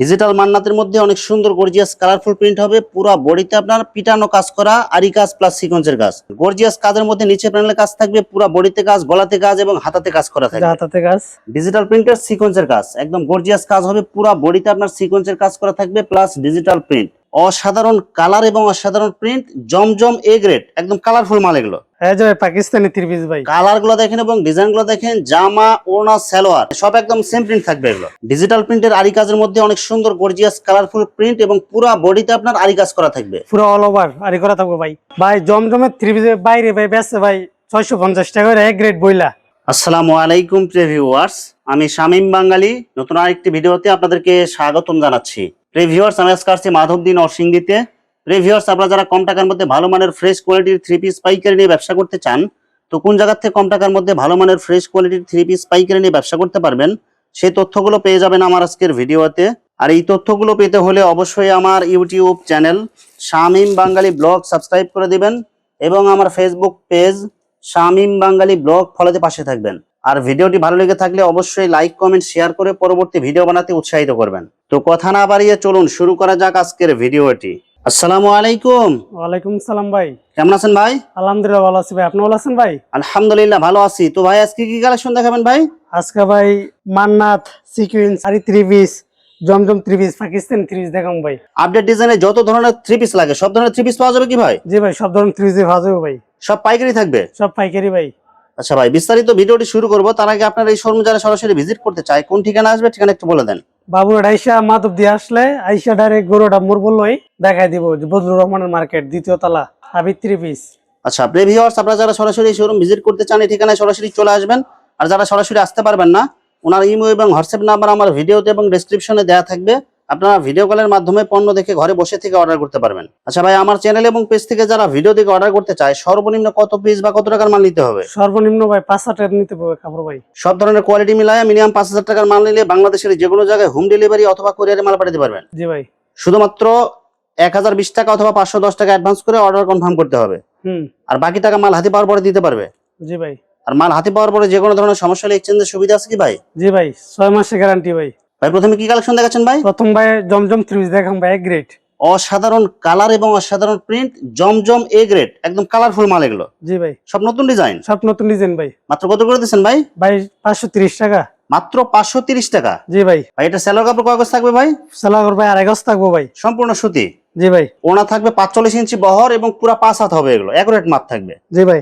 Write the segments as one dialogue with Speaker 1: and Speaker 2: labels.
Speaker 1: Digital মান্নাতের মধ্যে অনেক সুন্দর গর্জিয়াস কালারফুল প্রিন্ট হবে। পুরো বডিতে আপনার পিটানো কাজ করা, আরি কাজ প্লাস সিকোয়েন্সের কাজ। গর্জিয়াস কাজের মধ্যে নিচে প্যানেলে কাজ থাকবে, পুরো বডিতে কাজ, গলাতে কাজ এবং হাতাতে কাজ করা থাকবে।
Speaker 2: হাতাতে কাজ,
Speaker 1: ডিজিটাল প্রিন্টের সিকোয়েন্সের কাজ, একদম গর্জিয়াস কাজ হবে। পুরো বডিতে আপনার সিকোয়েন্সের কাজ করা থাকবে প্লাস ডিজিটাল প্রিন্ট। অসাধারণ কালার এবং অসাধারণ প্রিন্ট, জমজম এ গ্রেড, একদম কালারফুল মাল এগুলো।
Speaker 2: এই যে পাকিস্তানি থ্রি পিস ভাই,
Speaker 1: কালার গুলো দেখেন এবং ডিজাইন গুলো দেখেন, জামা, ওড়না, সালোয়ার সব একদম সেম প্রিন্ট থাকবে এগুলো। ডিজিটাল প্রিন্টের আরি কাজের মধ্যে অনেক সুন্দর গর্জিয়াস কালারফুল প্রিন্ট এবং পুরো বডিতে আপনার আরি কাজ করা থাকবে,
Speaker 2: পুরো অল ওভার আরি করা থাকবে ভাই। ভাই জমজমের থ্রি পিসের বাইরে ভাই বেচছে ভাই 650 টাকা করে এক গ্রেড বইলা।
Speaker 1: আসসালামু আলাইকুম প্রিয় ভিউয়ার্স, আমি শামীম বাঙালি নতুন আরেকটি ভিডিওতে আপনাদেরকে স্বাগতম জানাচ্ছি। প্রিয় ভিউয়ার্স, আমি আজকে আসছি মাধবদী নরসিংদীতে। প্রিয় ভিউয়ার্স, আপনারা যারা কম টাকার মধ্যে ভালো মানের ফ্রেশ কোয়ালিটির থ্রি পিস পাইকারি নিয়ে ব্যবসা করতে চান, তো কোন জায়গা থেকে কম টাকার মধ্যে ভালো মানের ফ্রেশ কোয়ালিটির থ্রি পিস পাইকারি নিয়ে ব্যবসা করতে পারবেন, সেই তথ্যগুলো পেয়ে যাবেন আমার আজকের ভিডিওতে। আর এই তথ্যগুলো পেতে হলে অবশ্যই আমার ইউটিউব চ্যানেল শামীম বাঙালি ব্লগ সাবস্ক্রাইব করে দিবেন এবং আমার ফেসবুক পেজ শামীম বাঙালি ব্লগ ফলোতে পাশে থাকবেন। আর ভিডিওটি ভালো লেগে থাকলে অবশ্যই লাইক, কমেন্ট, শেয়ার করে পরবর্তী ভিডিও বানাতে উৎসাহিত করবেন। তো কথা না বাড়িয়ে চলুন শুরু করা যাক আজকের ভিডিওটি। আসসালামু আলাইকুম।
Speaker 2: ওয়ালাইকুম সালাম ভাই,
Speaker 1: কেমন আছেন ভাই?
Speaker 2: আলহামদুলিল্লাহ ভালো আছি ভাই, আপনি ভালো আছেন ভাই?
Speaker 1: আলহামদুলিল্লাহ ভালো আছি। তো ভাই আজকে কি কালেকশন দেখাবেন ভাই?
Speaker 2: আজকে ভাই Mannat sequence aari three piece, Zamzam three piece, Pakistani three piece দেখাম ভাই।
Speaker 1: আপডেট ডিজাইনে যত ধরনের থ্রি পিস লাগে সব ধরনের থ্রি পিস পাওয়া যাবে কি ভাই?
Speaker 2: জি ভাই, সব ধরনের থ্রি পিস পাওয়া যাবে ভাই,
Speaker 1: সব পাইকারি থাকবে?
Speaker 2: সব পাইকারি ভাই।
Speaker 1: আচ্ছা ভাই, বিস্তারিত ভিডিওটি শুরু করব তার আগে আপনার এই শোরুম যারা সরাসরি ভিজিট করতে চায় কোন ঠিকানা আসবে, ঠিকানা একটু বলে দেন।
Speaker 2: বাবুর আইসা মাধব দিয়ে আসলে আইসা ডাইরেক্ট গরুটা মোর বললোই দেখাই দিব, বদরুর রহমানের মার্কেট, দ্বিতীয় তলা, আবির থ্রি পিস।
Speaker 1: আচ্ছা প্রিয় ভিউয়ার্স, আপনারা যারা সরাসরি শোরুম ভিজিট করতে চান এই ঠিকানায় সরাসরি চলে আসবেন। আর যারা সরাসরি আসতে পারবেন না, ওনার ইমো এবং হোয়াটসঅ্যাপ নাম্বার আমার ভিডিওতে এবং ডেসক্রিপশনে দেওয়া থাকবে। আপনারা ভিডিও কলের মাধ্যমে পণ্য দেখে ঘরে বসে থেকে অর্ডার করতে পারবেন। আচ্ছা ভাই, আমার চ্যানেল এবং পেজ থেকে যারা ভিডিও দেখে অর্ডার করতে চায় সর্বনিম্ন কত পিস বা কত টাকার মাল নিতে হবে?
Speaker 2: সর্বনিম্ন ভাই 5,000 টাকা নিতে পারবে কাপড় ভাই।
Speaker 1: সব ধরনের কোয়ালিটি মিলায় মিনিমাম 5,000 টাকার মাল নিলে বাংলাদেশের যে কোনো জায়গায় হোম ডেলিভারি অথবা কুরিয়ারে মাল পাঠাতে পারবেন।
Speaker 2: জি ভাই।
Speaker 1: শুধুমাত্র 1020 টাকা অথবা 510 টাকা অ্যাডভান্স করে অর্ডার কনফার্ম করতে হবে। আর বাকি টাকা মাল হাতে পাওয়ার পরে দিতে পারবে।
Speaker 2: জি ভাই।
Speaker 1: আর মাল হাতে পাওয়ার পরে যে কোনো ধরনের সমস্যা হলে এক্সচেঞ্জের সুবিধা আছে কি ভাই?
Speaker 2: জি ভাই, 6 মাসের গ্যারান্টি ভাই।
Speaker 1: ভাই প্রথমে কি কালেকশন দেখাচ্ছেন ভাই?
Speaker 2: প্রথম ভাই জমজম থ্রি পিস দেখাম ভাই, এক গ্রেড।
Speaker 1: অসাধারণ কালার এবং অসাধারণ প্রিন্ট, জমজম এ গ্রেড, একদম কালারফুল মাল এগুলো।
Speaker 2: জি ভাই,
Speaker 1: সব নতুন ডিজাইন,
Speaker 2: সব নতুন ডিজাইন ভাই।
Speaker 1: মাত্র কত করে দিচ্ছেন ভাই?
Speaker 2: ভাই 530 টাকা।
Speaker 1: মাত্র 530 টাকা?
Speaker 2: জি ভাই।
Speaker 1: ভাই এটা সেলোয়ার কাপড় কয় গজ থাকবে ভাই?
Speaker 2: সালাগর ভাই 2.5 গজ থাকবো ভাই,
Speaker 1: সম্পূর্ণ সুতি।
Speaker 2: জি ভাই।
Speaker 1: ওড়না থাকবে 45 ইঞ্চি বহর এবং পুরো 5 হাত হবে, এগুলো একুরেট মাপ থাকবে।
Speaker 2: জি ভাই,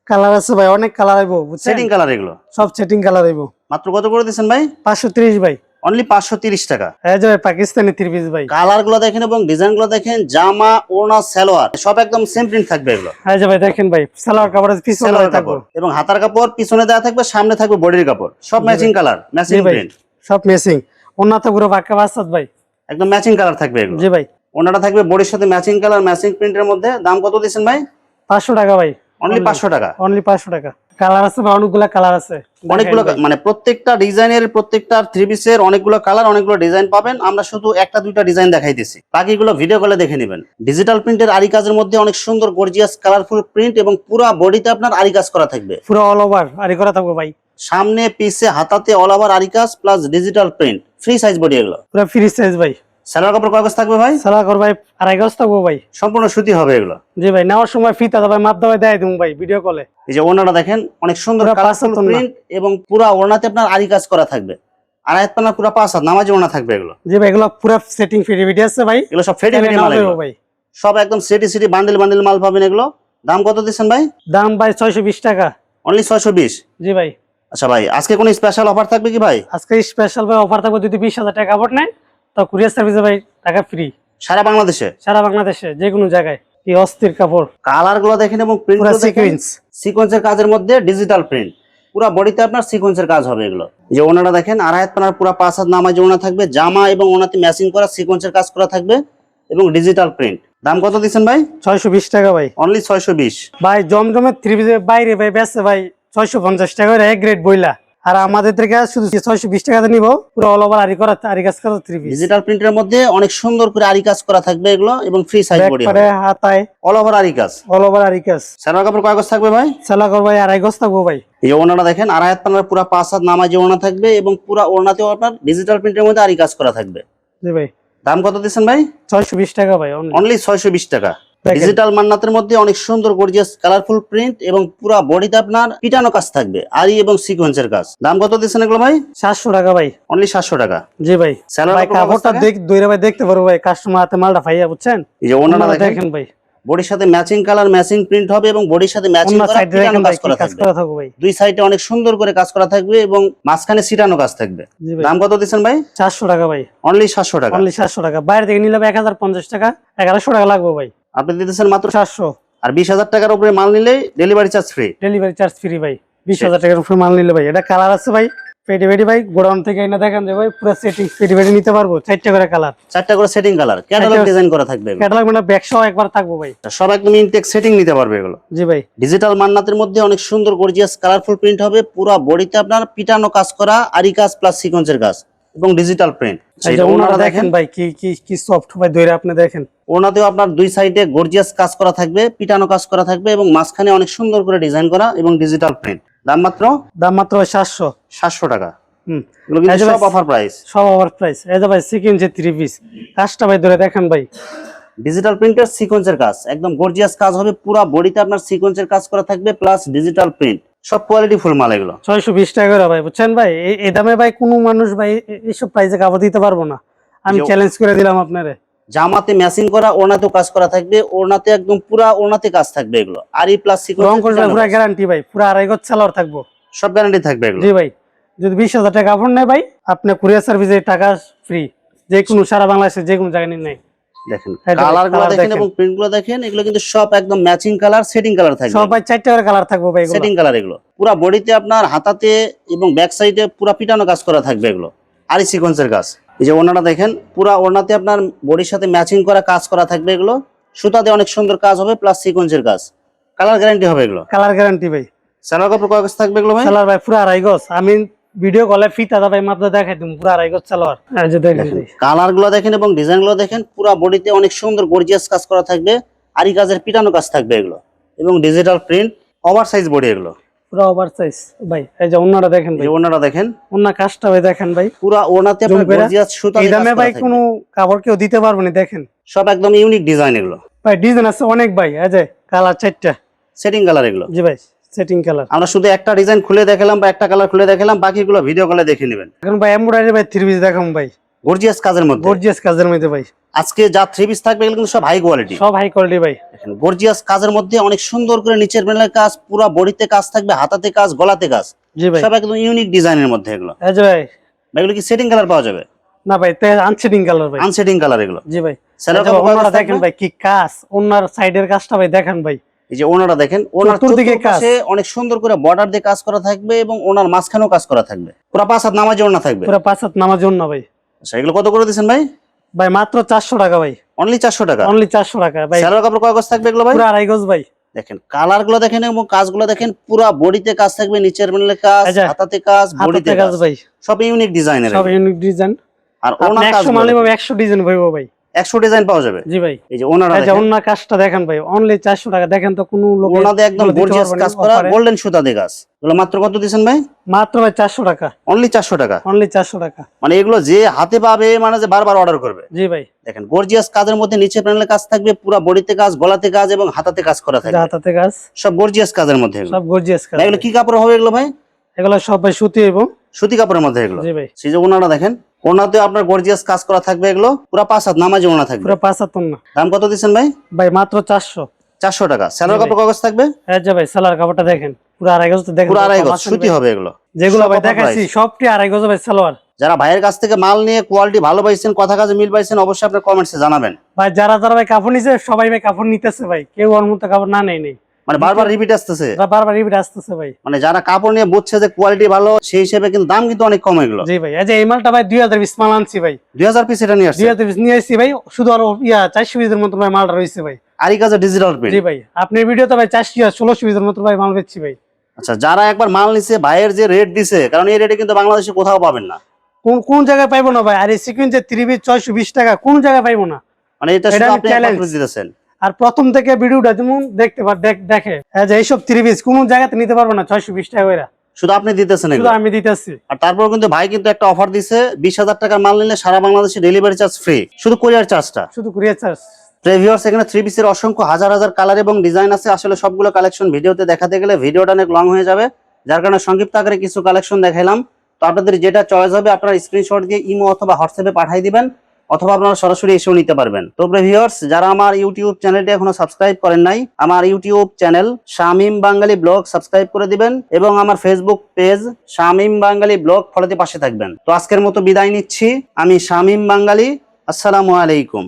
Speaker 2: কালার আছে ভাই, অনেক কালার আইবো, বুঝছেন?
Speaker 1: সেটিং কালার এগুলো।
Speaker 2: সব সেটিং কালার আইবো।
Speaker 1: মাত্র কত করে দিচ্ছেন ভাই?
Speaker 2: 530 ভাই,
Speaker 1: অনলি 530 টাকা।
Speaker 2: এই যে ভাই পাকিস্তানি থ্রি পিস ভাই।
Speaker 1: কালার গুলো দেখেন এবং ডিজাইন গুলো দেখেন, জামা, ওড়না, সালোয়ার সব একদম সেম প্রিন্ট থাকবে এগুলো।
Speaker 2: এই যে ভাই দেখেন ভাই, সালোয়ার কাপড়ের পিছনে
Speaker 1: সালোয়ার
Speaker 2: থাকবে
Speaker 1: কাপড় এবং হাতার কাপড় পিছনে দেওয়া থাকবে, সামনে থাকবে বডির কাপড়, সব ম্যাচিং কালার, ম্যাচিং
Speaker 2: জি ভাই,
Speaker 1: প্রিন্ট,
Speaker 2: সব ম্যাচিং। ওন্না তো পুরো বাক্কা বাসাত ভাই,
Speaker 1: একদম ম্যাচিং কালার থাকবে এগুলো।
Speaker 2: জি ভাই।
Speaker 1: ওনাটা থাকবে বডির সাথে ম্যাচিং কালার, ম্যাচিং প্রিন্টের মধ্যে। দাম কত দিচ্ছেন ভাই?
Speaker 2: 500 টাকা ভাই,
Speaker 1: অনলি 500 টাকা।
Speaker 2: অনলি 500 টাকা। কালার আছে ভাই, অনেকগুলো কালার আছে,
Speaker 1: অনেকগুলো মানে প্রত্যেকটা ডিজাইনের, প্রত্যেকটা থ্রি পিসের অনেকগুলো কালার, অনেকগুলো ডিজাইন পাবেন। আমরা শুধু একটা দুইটা ডিজাইন দেখাইতেছি, বাকিগুলো ভিডিও কলে দেখে নেবেন। ডিজিটাল প্রিন্টের আরি কাজের মধ্যে অনেক সুন্দর গর্জিয়াস কালারফুল প্রিন্ট এবং পুরো বডিতে আপনার আরি কাজ করা থাকবে,
Speaker 2: পুরো অল ওভার আরি করা থাকবে ভাই।
Speaker 1: সামনে পিছে হাতাতে অল ওভার আরি কাজ plus digital print, free size body এগুলো।
Speaker 2: পুরো ফ্রি সাইজ ভাই।
Speaker 1: সালোয়ার কাপড় কয় গজ থাকবে ভাই?
Speaker 2: সালোয়ার ভাই 2.5 গজ থাকবো ভাই,
Speaker 1: সম্পূর্ণ সুতি হবে এগুলো।
Speaker 2: জি ভাই। নেওয়ার সময় ফিতা দাও ভাই, মাপ দাও দেয় দিমু ভাই ভিডিও কলে।
Speaker 1: এই যে ওড়নাটা দেখেন, অনেক সুন্দর
Speaker 2: পুরো
Speaker 1: কালারফুল
Speaker 2: 5 হাত ওড়না।
Speaker 1: প্রিন্ট এবং পুরো ওড়নাতে আপনার আরি কাজ করা থাকবে। আর হাত পানা পুরো 5 হাত নামাজি ওড়না থাকবে এগুলো।
Speaker 2: জি ভাই, এগুলো পুরো সেটিং ফিটি আছে ভাই,
Speaker 1: এগুলো সব ফেডি ফেডি মাল এগুলো
Speaker 2: ভাই।
Speaker 1: সব একদম সিটি সিটি বান্ডেল বান্ডেল মাল পাবেন এগুলো। দাম কত দিচ্ছেন ভাই?
Speaker 2: দাম ভাই 620 টাকা।
Speaker 1: অনলি 620?
Speaker 2: জি ভাই।
Speaker 1: আচ্ছা ভাই, আজকে কোনো স্পেশাল অফার থাকবে কি ভাই?
Speaker 2: আজকে স্পেশাল ভাই অফার থাকবে, যদি 20,000 টাকা কাপড় নেয় তো কুরিয়ার সার্ভিসে ভাই টাকা ফ্রি,
Speaker 1: সারা বাংলাদেশে?
Speaker 2: সারা বাংলাদেশে যে কোনো জায়গায়। কি অস্থির কাপড়,
Speaker 1: কালার গুলো দেখেন এবং প্রিন্ট
Speaker 2: পুরো
Speaker 1: গুলো দেখেন,
Speaker 2: সিকোয়েন্স।
Speaker 1: সিকোয়েন্সের কাজের মধ্যে ডিজিটাল প্রিন্ট, পুরো বডিতে আপনার সিকোয়েন্সের কাজ হবে এগুলো। যে ওনাটা দেখেন, আর হাত পানার পুরো 5 হাত নামাজি ওনা থাকবে, জামা এবং ওনাতে ম্যাচিং করা সিকোয়েন্সের কাজ করা থাকবে এবং ডিজিটাল প্রিন্ট। দাম কত দিচ্ছেন ভাই?
Speaker 2: 620 টাকা ভাই।
Speaker 1: অনলি 620?
Speaker 2: ভাই জমজমের থ্রি পিসের বাইরে ভাই বেচছে ভাই 650 টাকা করে এক গ্রেড বইলা, আর আমাদের থেকে শুধু 620 টাকাতে নিব। পুরো অল ওভার আরি করা, আরি কাজ করা থ্রি পিস,
Speaker 1: ডিজিটাল প্রিন্টের মধ্যে অনেক সুন্দর করে আরি কাজ করা থাকবে এগুলো এবং ফ্রি সাইজ বডি হবে,
Speaker 2: হাতায়
Speaker 1: অল ওভার আরি কাজ।
Speaker 2: অল ওভার আরি কাজ।
Speaker 1: সালোয়ার কাপড় কয় গজ থাকবে ভাই?
Speaker 2: সালোয়ার ভাই 2.5 গজ থাকবো ভাই।
Speaker 1: এই ওড়নাটা দেখেন, আড়াই হাত পানার পুরো 5 হাত নামাজি ওড়না থাকবে এবং পুরো ওড়নাতেও আপনার ডিজিটাল প্রিন্টের মধ্যে আরি কাজ করা থাকবে।
Speaker 2: জি ভাই।
Speaker 1: দাম কত দিচ্ছেন ভাই?
Speaker 2: 620 টাকা ভাই
Speaker 1: অনলি 620 টাকা।
Speaker 2: দেখেন।
Speaker 1: ডিজিটাল মান্নাতের মধ্যে অনেক সুন্দর গর্জিয়াস কালারফুল প্রিন্ট এবং পুরা বডিতে আপনার পিটানো কাজ থাকবে, আরি এবং সিকোয়েন্সের কাজ। দাম কত দিচ্ছেন এগুলো ভাই?
Speaker 2: 700 টাকা ভাই।
Speaker 1: অনলি 700 টাকা।
Speaker 2: জি ভাই।
Speaker 1: সালোয়ার
Speaker 2: ভাই কাপড়টা দইরা ভাই দেখতে পারবো ভাই, কাস্টমার হাতে মালটা পাইয়া, বুঝছেন?
Speaker 1: এই যে ওনারা
Speaker 2: ওনারা
Speaker 1: দেখেন
Speaker 2: দেখেন ভাই,
Speaker 1: বডির সাথে ম্যাচিং কালার ম্যাচিং প্রিন্ট হবে এবং বডির সাথে ম্যাচিং
Speaker 2: ওনার
Speaker 1: করা
Speaker 2: সাইডে
Speaker 1: পিটানো
Speaker 2: দেখেন
Speaker 1: কাজ
Speaker 2: ভাই কি
Speaker 1: করা
Speaker 2: কাজ
Speaker 1: থাকবে।
Speaker 2: করা থাকবে ভাই।
Speaker 1: দুই সাইডে অনেক সুন্দর করে কাজ করা থাকবে এবং মাঝখানে সিটানো কাজ থাকবে।
Speaker 2: জি ভাই।
Speaker 1: দাম কত দিচ্ছেন ভাই?
Speaker 2: 700 টাকা ভাই।
Speaker 1: অনলি 700 টাকা।
Speaker 2: অনলি 700 টাকা। বাইরে থেকে নিলে 1050 টাকা, 1100 টাকা লাগবে ভাই।
Speaker 1: আপনি দিতেছেন মাত্র
Speaker 2: 700।
Speaker 1: আর 20,000 টাকার উপরে মাল নিলে delivery charge free.
Speaker 2: Delivery charge free ভাই। 20,000 টাকার উপরে মাল নিলে ভাই। এটা কালার আছে ভাই, পেটি পেটি ভাই, গোডাউন থেকে এনে দেখেন যে ভাই পুরো সেটিং পেটি পেটি নিতে পারবো। 4টা করে কালার,
Speaker 1: 4টা করে সেটিং কালার, ক্যাটালগ ডিজাইন করা থাকবে এগুলো।
Speaker 2: ক্যাটালগ মানে ব্যাকসহ একবার থাকবো ভাই।
Speaker 1: সব একদম ইনটেক সেটিং নিতে পারবে এগুলো।
Speaker 2: জি ভাই।
Speaker 1: ডিজিটাল মান্নাতের মধ্যে অনেক সুন্দর গর্জিয়াস কালারফুল প্রিন্ট হবে, পুরো বডিতে আপনার পিটানো কাজ করা, আরি কাজ প্লাস সিকোয়েন্সের কাজ এবং ডিজিটাল প্রিন্ট।
Speaker 2: এই যে ওনারা দেখেন ভাই কি কি কি সফট ভাই, ধরে আপনি দেখেন।
Speaker 1: ওনাতেও আপনার দুই সাইডে গর্জিয়াস কাজ করা থাকবে, পিটানো কাজ করা থাকবে এবং মাঝখানে অনেক সুন্দর করে ডিজাইন করা এবং ডিজিটাল প্রিন্ট। দাম মাত্র
Speaker 2: 700।
Speaker 1: 700 টাকা।
Speaker 2: হুম।
Speaker 1: এগুলো কিন্তু সব অফার প্রাইস।
Speaker 2: সব ওভার প্রাইস। এই যে ভাই সিকোয়েন্স 3 পিস কাজটা ভাই ধরে দেখেন ভাই।
Speaker 1: ডিজিটাল প্রিন্টের সিকোয়েন্সের কাজ একদম গর্জিয়াস কাজ হবে, পুরো বডিতে আপনার সিকোয়েন্সের কাজ করা থাকবে প্লাস ডিজিটাল প্রিন্ট। সব কোয়ালিটি ফুল মাল এগুলো।
Speaker 2: 620 টাকা করে ভাই, বুঝছেন ভাই? এই দামে ভাই কোনো মানুষ ভাই এইসব প্রাইসে কাপড় দিতে পারবো না। আমি চ্যালেঞ্জ করে দিলাম আপনারে।
Speaker 1: জামাতে ম্যাচিং করা, ওড়নাতেও কাজ করা থাকবে, ওড়নাতে একদম পুরা ওড়নাতে কাজ থাকবে এগুলো। আরি প্লাস
Speaker 2: রং করবে
Speaker 1: সিকোয়েন্স
Speaker 2: পুরো গ্যারান্টি ভাই, পুরো 2.5 গজ সালোয়ার থাকবো।
Speaker 1: সব গ্যারান্টি থাকবে এগুলো।
Speaker 2: জি ভাই। যদি 20,000 টাকা কাপড় নেয় ভাই, আপনি কুরিয়ার সার্ভিসে টাকা ফ্রি, যে কোনো সারা বাংলাদেশে যে কোনো জায়গায় নিয়ে নেয়।
Speaker 1: দেখেন কালারগুলো দেখেন এবং প্রিন্টগুলো দেখেন, এগুলো কিন্তু সব একদম ম্যাচিং কালার, সেটিং কালার থাকবে।
Speaker 2: সব ভাই 4টা করে কালার থাকবে ভাই,
Speaker 1: সেটিং কালার এগুলো। পুরো বডিতে আপনার হাতাতে এবং ব্যাক সাইডে পুরো পিটানো কাজ করা থাকবে এগুলো, আরি সিকোয়েন্সের কাজ। এই যে ওড়নাটা দেখেন, পুরো ওড়নাতে আপনার বডির সাথে ম্যাচিং করা কাজ করা থাকবে এগুলো। সুতাতে অনেক সুন্দর কাজ হবে প্লাস সিকোয়েন্সের কাজ। কালার গ্যারান্টি হবে এগুলো।
Speaker 2: কালার গ্যারান্টি ভাই।
Speaker 1: সালোয়ার কাপড় কয় গজ থাকবে এগুলো ভাই?
Speaker 2: সালোয়ার ভাই পুরো 2.5 গজ। আমি ভিডিও কলে ফিতা দা ভাই মাত্র দেখাই দিম, পুরো 2.5 গজ সালোয়ার। এই যে দেখেন
Speaker 1: কালার গুলো দেখেন এবং ডিজাইন গুলো দেখেন, পুরো বডিতে অনেক সুন্দর গর্জিয়াস কাজ করা থাকবে, আরি কাজের পিটানো কাজ থাকবে এগুলো এবং digital print, over size body এগুলো।
Speaker 2: পুরো ওভার সাইজ ভাই। এই যে ওন্নাটা দেখেন ভাই,
Speaker 1: এই ওড়নাটা দেখেন,
Speaker 2: ওন্না কাজটা ভাই দেখেন ভাই।
Speaker 1: পুরো ওড়নাতে আপনার গর্জিয়াস সুতা
Speaker 2: এই
Speaker 1: দিয়ে কাজ
Speaker 2: দামে
Speaker 1: করা
Speaker 2: ভাই
Speaker 1: থাকবে।
Speaker 2: কোনো কাপড় কেউ দিতে পারবে না, দেখেন।
Speaker 1: সব একদম ইউনিক ডিজাইন এগুলো।
Speaker 2: ভাই ডিজাইন আছে অনেক ভাই। এই যে কালার 4টা,
Speaker 1: সেটিং কালার এগুলো।
Speaker 2: জি ভাই, সেটিং কালার।
Speaker 1: আমরা শুধু একটা ডিজাইন খুলে দেখালাম বা একটা কালার খুলে দেখালাম, বাকিগুলো ভিডিও কলে দেখে নেবেন।
Speaker 2: এখন ভাই এমব্রয়ডারি ভাই 3 পিস দেখাম ভাই,
Speaker 1: গর্জিয়াস কাজের মধ্যে।
Speaker 2: গর্জিয়াস কাজের মধ্যে ভাই।
Speaker 1: আজকে যা 3 পিস থাকবে এগুলো কিন্তু সব হাই কোয়ালিটি,
Speaker 2: সব হাই কোয়ালিটি ভাই।
Speaker 1: দেখেন গর্জিয়াস কাজের মধ্যে অনেক সুন্দর করে নিচের প্যানেলের কাজ, পুরো বডিতে কাজ থাকবে, হাতাতে কাজ, গলাতে কাজ।
Speaker 2: জি ভাই।
Speaker 1: সব একদম ইউনিক ডিজাইনের মধ্যে এগুলো।
Speaker 2: এই যে ভাই,
Speaker 1: এগুলো কি সেটিং কালার পাওয়া যাবে?
Speaker 2: না ভাই আনসেটিং কালার ভাই।
Speaker 1: আনসেটিং কালার এগুলো।
Speaker 2: জি ভাই।
Speaker 1: সালোয়ার
Speaker 2: এই যে
Speaker 1: কাপড়
Speaker 2: ওন্নাটা দেখেন ভাই কি কাজ, ওন্নার সাইডের কাজটা ভাই দেখেন ভাই।
Speaker 1: এই যে ওনারা দেখেন, ওনার
Speaker 2: চতুর্দিকে
Speaker 1: চতুর্দিকে অনেক সুন্দর করে বর্ডার দিয়ে কাজ করা থাকবে এবং ওনার মাঝখানেও কাজ করা থাকবে, পুরো 5 হাত নামাজে ওনা থাকবে।
Speaker 2: পুরো 5 হাত নামাজ ওন্না ভাই।
Speaker 1: আচ্ছা এগুলো কত করে দিবেন ভাই?
Speaker 2: ভাই মাত্র 400 টাকা ভাই।
Speaker 1: অনলি 400 টাকা।
Speaker 2: অনলি 400 টাকা ভাই।
Speaker 1: সালোয়ার কাপড় কয় গজ থাকবে এগুলো ভাই?
Speaker 2: পুরো 2.5 গজ ভাই।
Speaker 1: দেখেন কালার গুলো দেখেন এবং কাজগুলো দেখেন, পুরো বডিতে কাজ থাকবে, নিচের প্যানেলের কাজ,
Speaker 2: আচ্ছা,
Speaker 1: হাতাতে কাজ, বডিতে
Speaker 2: হাতাতে
Speaker 1: কাজ
Speaker 2: কাজ ভাই।
Speaker 1: সব ইউনিক ডিজাইনের।
Speaker 2: সব ইউনিক ডিজাইন।
Speaker 1: আর
Speaker 2: আপনি
Speaker 1: ওনার
Speaker 2: 100 মাল নিবে 100 ডিজাইন ভাই ভাই।
Speaker 1: 100 ডিজাইন পাওয়া যাবে।
Speaker 2: জি ভাই।
Speaker 1: এই যে ওনারা
Speaker 2: এই যে ওন্না কাজটা দেখেন ভাই, অনলি 400 টাকা। দেখেন তো কোন লোক
Speaker 1: ওনাদের একদম গর্জিয়াস কাজ করা, গোল্ডেন সুতা দিয়ে কাজ। এগুলো মাত্র কত দিবেন ভাই?
Speaker 2: মাত্র ভাই 400 টাকা।
Speaker 1: অনলি 400 টাকা।
Speaker 2: অনলি 400 টাকা।
Speaker 1: মানে এগুলো যে হাতে পাবে মানে যে বারবার অর্ডার করবে।
Speaker 2: জি ভাই।
Speaker 1: দেখেন গর্জিয়াস কাজের মধ্যে নিচে প্যানেলের কাজ থাকবে, পুরো বডিতে কাজ, গলাতে কাজ এবং হাতাতে কাজ করা থাকবে।
Speaker 2: হাতাতে কাজ
Speaker 1: সব গর্জিয়াস কাজের মধ্যে এগুলো।
Speaker 2: সব গর্জিয়াস কাজ।
Speaker 1: এগুলো কি কাপড় হবে এগুলো ভাই?
Speaker 2: এগুলো সব ভাই সুতি এবং
Speaker 1: সুতি কাপড়ের মধ্যে এগুলো।
Speaker 2: জি ভাই।
Speaker 1: সেই যে ওনারা দেখেন, ওনাতেও আপনার গর্জিয়াস কাজ করা থাকবে এগুলো, পুরো 5 হাত নামাজে ওনা থাকবে।
Speaker 2: পুরো 5 হাত ওন্না।
Speaker 1: দাম কত দিবেন ভাই?
Speaker 2: ভাই মাত্র 400।
Speaker 1: 400 টাকা। সালোয়ার কাপড় কয় গজ থাকবে?
Speaker 2: এই যে ভাই সালোয়ার কাপড়টা দেখেন, পুরো 2.5 গজ। দেখেন
Speaker 1: পুরো 2.5 গজ সুতি হবে এগুলো।
Speaker 2: যেগুলো
Speaker 1: সব
Speaker 2: ভাই
Speaker 1: offer
Speaker 2: দেখাইছি
Speaker 1: price।
Speaker 2: সবটি 2.5 গজ ভাই সালোয়ার।
Speaker 1: যারা ভাইয়ের কাছ থেকে মাল নিয়ে কোয়ালিটি ভালো পাইছেন, কথা কাজে মিল পাইছেন, অবশ্যই আপনার কমেন্টসে জানাবেন।
Speaker 2: ভাই যারা যারা ভাই কাপড় নিছে সবাই ভাই কাপড় নিতেছে ভাই, কেউ ওর মতো কাপড় না নেই।
Speaker 1: মানে বারবার রিপিট আসতেছে,
Speaker 2: বারবার রিপিট আসতেছে ভাই।
Speaker 1: মানে যারা কাপড় নিয়ে বুঝছে যে কোয়ালিটি ভালো, সেই হিসেবে কিন্তু দাম কিন্তু অনেক কম এগুলো।
Speaker 2: জি ভাই। এই যে এই মালটা ভাই 2020 মাল আনছি ভাই।
Speaker 1: 2000 পিস এটা নিয়ে আসছে।
Speaker 2: 2020 নিয়ে আসছি ভাই, শুধু আর 400 পিসের মতো ভাই মালটা রইছে ভাই।
Speaker 1: আরি কাজে ডিজিটাল প্রিন্ট।
Speaker 2: জি ভাই। আপনার ভিডিওতে ভাই 416 পিসের মতো ভাই মাল বেচছি ভাই।
Speaker 1: আচ্ছা যারা একবার মাল নিছে, ভাইয়ের যে রেট দিছে, কারণ এই রেটে কিন্তু বাংলাদেশে কোথাও পাবেন না।
Speaker 2: কোন জায়গায় পাইবো না ভাই? আর এই সিকোয়েন্সের 3 পিস 620 টাকা কোন জায়গায় পাইবো না?
Speaker 1: মানে এটা শুধু আপনি একবার দিতেছেন।
Speaker 2: আর প্রথম থেকে ভিডিওটা যেমন দেখতে দেখে, এই যে এইসব 3 পিস কোন জায়গাতে নিতে পারবো না 620 টাকা করে।
Speaker 1: শুধু আপনি দিতেছেন
Speaker 2: শুধু
Speaker 1: এগুলো?
Speaker 2: আমি দিতেছি।
Speaker 1: আর তারপর কিন্তু ভাই কিন্তু একটা অফার দিছে, 20,000 টাকার মাল নিলে সারা বাংলাদেশে ডেলিভারি চার্জ ফ্রি, শুধু কুরিয়ার চার্জটা।
Speaker 2: শুধু কুরিয়ার চার্জ।
Speaker 1: ভিউয়ার্স এখানে থ্রি পিসের অসংখ্য হাজার হাজার কালার এবং ডিজাইন আছে। আসলে সবগুলো কালেকশন ভিডিওতে দেখাতে গেলে ভিডিওটা অনেক লং হয়ে যাবে, যার কারণে সংক্ষিপ্ত আকারে কিছু কালেকশন দেখাইলাম। তো আপনাদের যেটা চয়েস হবে আপনারা স্ক্রিনশট দিয়ে ইমো অথবা হোয়াটসঅ্যাপে পাঠিয়ে দিবেন, অথবা আপনারা সরাসরি এসেও নিতে পারবেন। তো ভিউয়ার্স যারা আমার ইউটিউব চ্যানেলটি এখনো সাবস্ক্রাইব করেন নাই, আমার ইউটিউব চ্যানেল শামীম বাঙালি ব্লগ সাবস্ক্রাইব করে দিবেন এবং আমার ফেসবুক পেজ শামীম বাঙালি ব্লগ ফলোতে পাশে থাকবেন। তো আজকের মতো বিদায় নিচ্ছি, আমি শামীম বাঙালি। আসসালামু আলাইকুম।